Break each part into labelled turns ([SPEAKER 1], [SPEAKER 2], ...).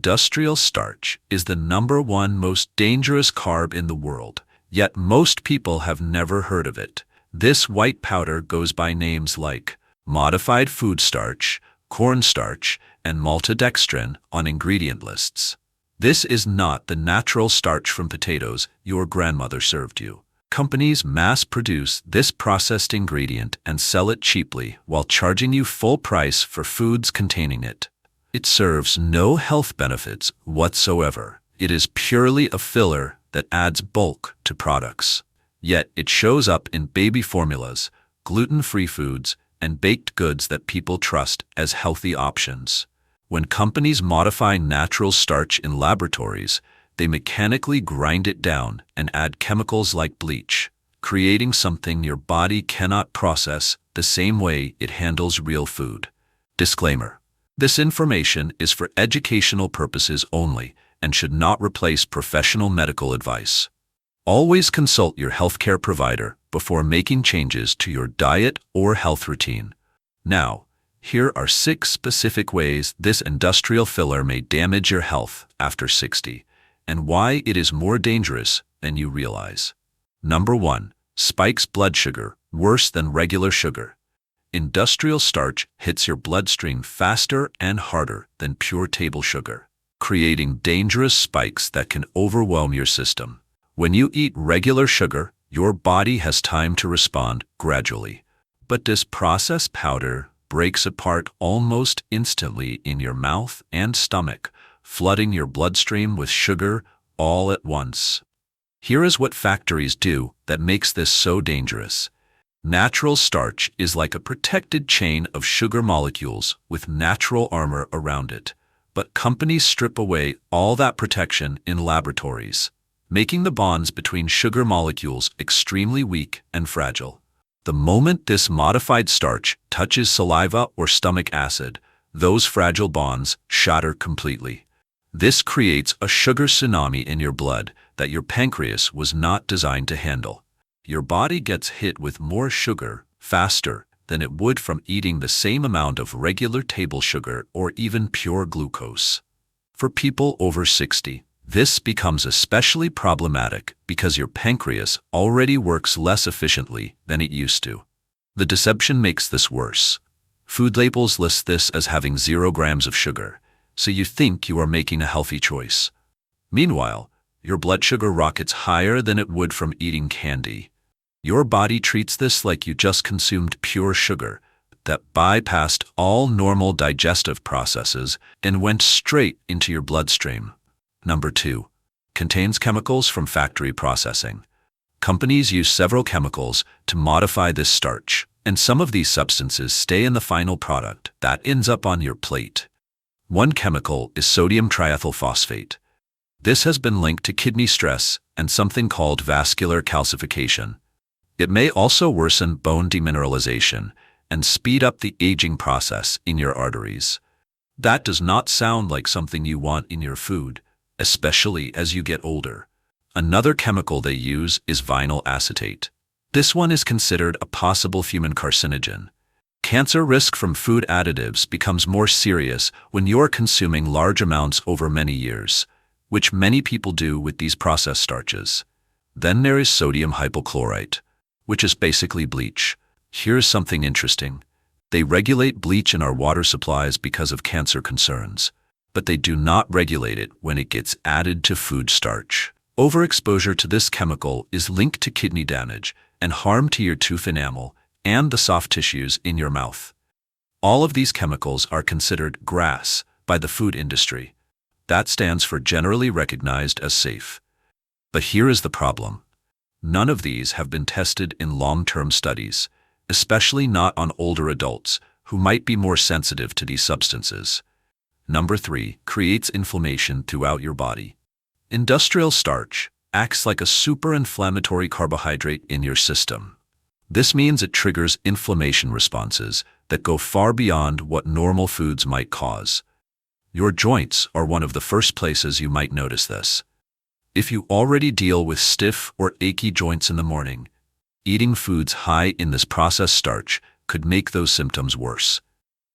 [SPEAKER 1] Industrial starch is the #1 most dangerous carb in the world, yet most people have never heard of it. This white powder goes by names like modified food starch, cornstarch, and maltodextrin on ingredient lists. This is not the natural starch from potatoes your grandmother served you. Companies mass-produce this processed ingredient and sell it cheaply while charging you full price for foods containing it. It serves no health benefits whatsoever. It is purely a filler that adds bulk to products. Yet it shows up in baby formulas, gluten-free foods, and baked goods that people trust as healthy options. When companies modify natural starch in laboratories, they mechanically grind it down and add chemicals like bleach, creating something your body cannot process the same way it handles real food. Disclaimer: this information is for educational purposes only and should not replace professional medical advice. Always consult your healthcare provider before making changes to your diet or health routine. Now, here are 6 specific ways this industrial filler may damage your health after 60, and why it is more dangerous than you realize. Number 1. Spikes blood sugar worse than regular sugar. Industrial starch hits your bloodstream faster and harder than pure table sugar, creating dangerous spikes that can overwhelm your system. When you eat regular sugar, your body has time to respond gradually. But this processed powder breaks apart almost instantly in your mouth and stomach, flooding your bloodstream with sugar all at once. Here is what factories do that makes this so dangerous. Natural starch is like a protected chain of sugar molecules with natural armor around it, but companies strip away all that protection in laboratories, making the bonds between sugar molecules extremely weak and fragile. The moment this modified starch touches saliva or stomach acid, those fragile bonds shatter completely. This creates a sugar tsunami in your blood that your pancreas was not designed to handle. Your body gets hit with more sugar faster than it would from eating the same amount of regular table sugar or even pure glucose. For people over 60, this becomes especially problematic because your pancreas already works less efficiently than it used to. The deception makes this worse. Food labels list this as having 0 grams of sugar, so you think you are making a healthy choice. Meanwhile, your blood sugar rockets higher than it would from eating candy. Your body treats this like you just consumed pure sugar that bypassed all normal digestive processes and went straight into your bloodstream. Number 2. Contains chemicals from factory processing. Companies use several chemicals to modify this starch, and some of these substances stay in the final product that ends up on your plate. One chemical is sodium triethylphosphate. This has been linked to kidney stress and something called vascular calcification. It may also worsen bone demineralization and speed up the aging process in your arteries. That does not sound like something you want in your food, especially as you get older. Another chemical they use is vinyl acetate. This one is considered a possible human carcinogen. Cancer risk from food additives becomes more serious when you're consuming large amounts over many years, which many people do with these processed starches. Then there is sodium hypochlorite, which is basically bleach. Here's something interesting. They regulate bleach in our water supplies because of cancer concerns, but they do not regulate it when it gets added to food starch. Overexposure to this chemical is linked to kidney damage and harm to your tooth enamel and the soft tissues in your mouth. All of these chemicals are considered GRAS by the food industry. That stands for generally recognized as safe. But here is the problem. None of these have been tested in long-term studies, especially not on older adults who might be more sensitive to these substances. Number 3. Creates inflammation throughout your body. Industrial starch acts like a super-inflammatory carbohydrate in your system. This means it triggers inflammation responses that go far beyond what normal foods might cause. Your joints are one of the first places you might notice this. If you already deal with stiff or achy joints in the morning, eating foods high in this processed starch could make those symptoms worse.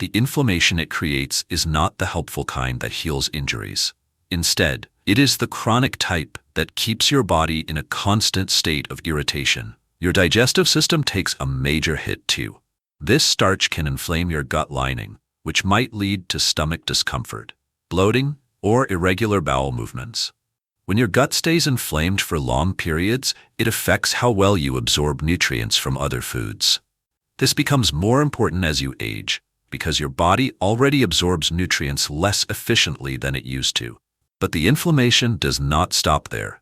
[SPEAKER 1] the inflammation it creates is not the helpful kind that heals injuries. Instead, it is the chronic type that keeps your body in a constant state of irritation. Your digestive system takes a major hit too. This starch can inflame your gut lining, which might lead to stomach discomfort, bloating, or irregular bowel movements. When your gut stays inflamed for long periods, it affects how well you absorb nutrients from other foods. This becomes more important as you age, because your body already absorbs nutrients less efficiently than it used to. But the inflammation does not stop there.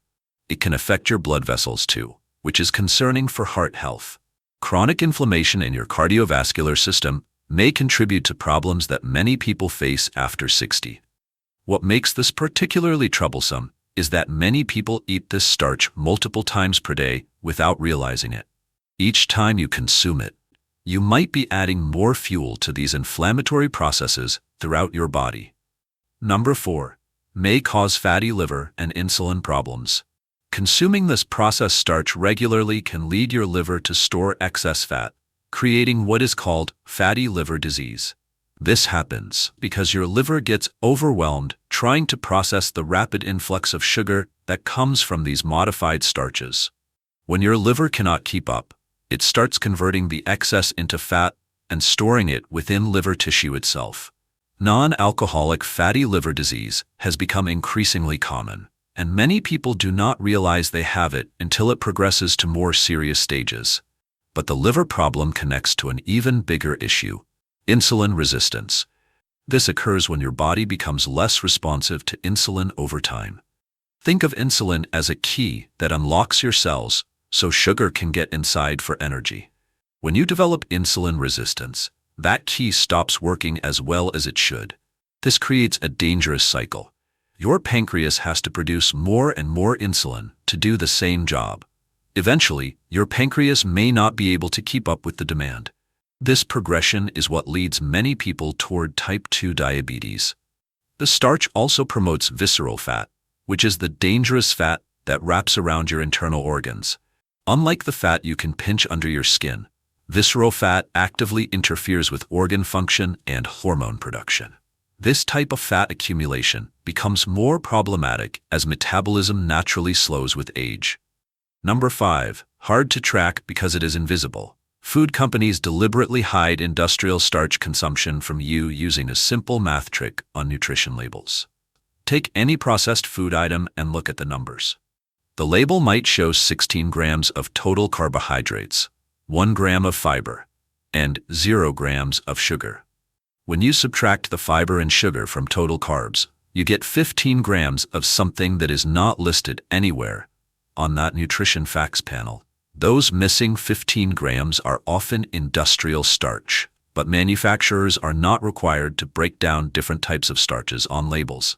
[SPEAKER 1] It can affect your blood vessels too, which is concerning for heart health. Chronic inflammation in your cardiovascular system may contribute to problems that many people face after 60. What makes this particularly troublesome is that many people eat this starch multiple times per day without realizing it. Each time you consume it, you might be adding more fuel to these inflammatory processes throughout your body. Number 4. May cause fatty liver and insulin problems. Consuming this processed starch regularly can lead your liver to store excess fat, creating what is called fatty liver disease. This happens because your liver gets overwhelmed trying to process the rapid influx of sugar that comes from these modified starches. When your liver cannot keep up, it starts converting the excess into fat and storing it within liver tissue itself. Non-alcoholic fatty liver disease has become increasingly common, and many people do not realize they have it until it progresses to more serious stages. But the liver problem connects to an even bigger issue: insulin resistance. This occurs when your body becomes less responsive to insulin over time. Think of insulin as a key that unlocks your cells so sugar can get inside for energy. When you develop insulin resistance, that key stops working as well as it should. This creates a dangerous cycle. Your pancreas has to produce more and more insulin to do the same job. Eventually, your pancreas may not be able to keep up with the demand. This progression is what leads many people toward type 2 diabetes. The starch also promotes visceral fat, which is the dangerous fat that wraps around your internal organs. Unlike the fat you can pinch under your skin, visceral fat actively interferes with organ function and hormone production. This type of fat accumulation becomes more problematic as metabolism naturally slows with age. Number 5. Hard to track because it is invisible. Food companies deliberately hide industrial starch consumption from you using a simple math trick on nutrition labels. Take any processed food item and look at the numbers. The label might show 16 grams of total carbohydrates, 1 gram of fiber, and 0 grams of sugar. When you subtract the fiber and sugar from total carbs, you get 15 grams of something that is not listed anywhere on that nutrition facts panel. Those missing 15 grams are often industrial starch, but manufacturers are not required to break down different types of starches on labels.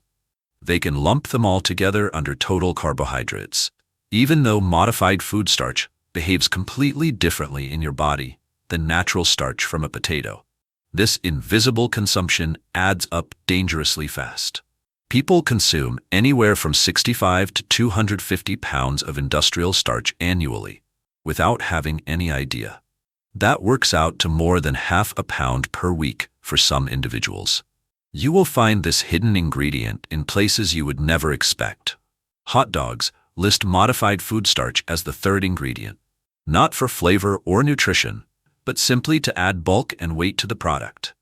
[SPEAKER 1] They can lump them all together under total carbohydrates, even though modified food starch behaves completely differently in your body than natural starch from a potato. This invisible consumption adds up dangerously fast. People consume anywhere from 65 to 250 pounds of industrial starch annually, without having any idea. That works out to more than half a pound per week for some individuals. You will find this hidden ingredient in places you would never expect. Hot dogs list modified food starch as the third ingredient, not for flavor or nutrition, but simply to add bulk and weight to the product.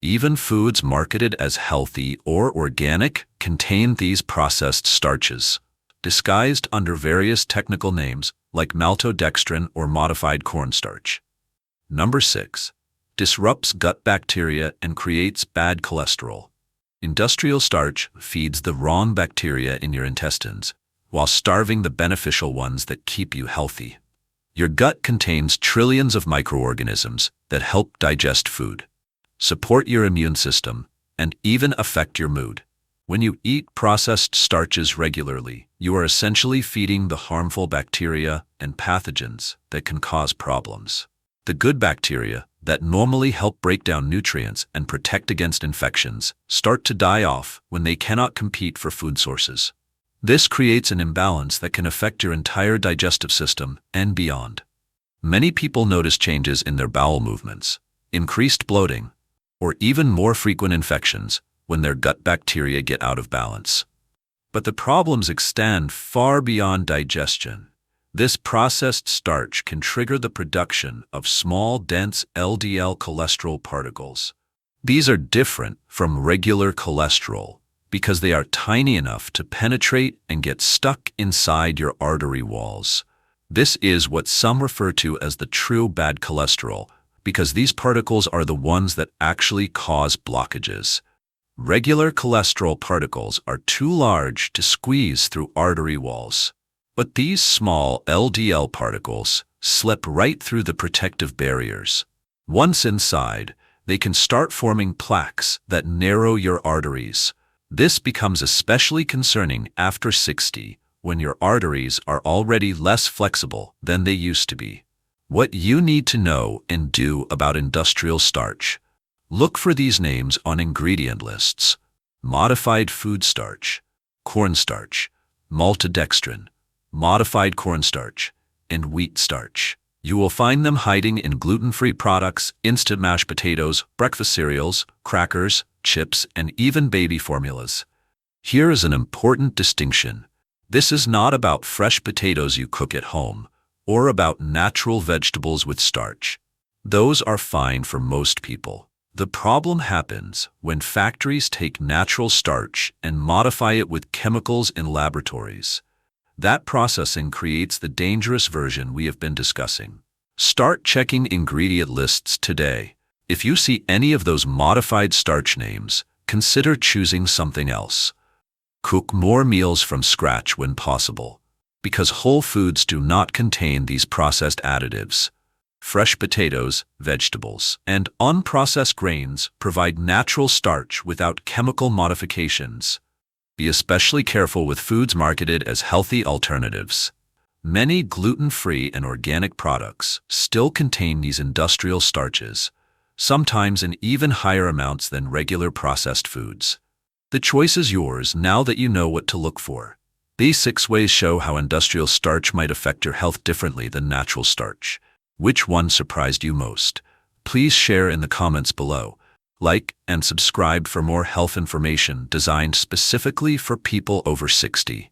[SPEAKER 1] Even foods marketed as healthy or organic contain these processed starches, disguised under various technical names like maltodextrin or modified cornstarch. Number 6. Disrupts gut bacteria and creates bad cholesterol. Industrial starch feeds the wrong bacteria in your intestines, while starving the beneficial ones that keep you healthy. Your gut contains trillions of microorganisms that help digest food, support your immune system, and even affect your mood. When you eat processed starches regularly, you are essentially feeding the harmful bacteria and pathogens that can cause problems. The good bacteria that normally help break down nutrients and protect against infections start to die off when they cannot compete for food sources. This creates an imbalance that can affect your entire digestive system and beyond. Many people notice changes in their bowel movements, increased bloating, or even more frequent infections when their gut bacteria get out of balance. But the problems extend far beyond digestion. This processed starch can trigger the production of small, dense LDL cholesterol particles. These are different from regular cholesterol because they are tiny enough to penetrate and get stuck inside your artery walls. This is what some refer to as the true bad cholesterol, because these particles are the ones that actually cause blockages. Regular cholesterol particles are too large to squeeze through artery walls. But these small LDL particles slip right through the protective barriers. Once inside, they can start forming plaques that narrow your arteries. This becomes especially concerning after 60, when your arteries are already less flexible than they used to be. What you need to know and do about industrial starch. Look for these names on ingredient lists: modified food starch, cornstarch, maltodextrin, modified cornstarch, and wheat starch. You will find them hiding in gluten-free products, instant mashed potatoes, breakfast cereals, crackers, chips, and even baby formulas. Here is an important distinction. This is not about fresh potatoes you cook at home, or about natural vegetables with starch. Those are fine for most people. The problem happens when factories take natural starch and modify it with chemicals in laboratories. That processing creates the dangerous version we have been discussing. Start checking ingredient lists today. If you see any of those modified starch names, consider choosing something else. Cook more meals from scratch when possible, because whole foods do not contain these processed additives. Fresh potatoes, vegetables, and unprocessed grains provide natural starch without chemical modifications. Be especially careful with foods marketed as healthy alternatives. Many gluten-free and organic products still contain these industrial starches, sometimes in even higher amounts than regular processed foods. The choice is yours now that you know what to look for. These 6 ways show how industrial starch might affect your health differently than natural starch. Which one surprised you most? Please share in the comments below. Like and subscribe for more health information designed specifically for people over 60.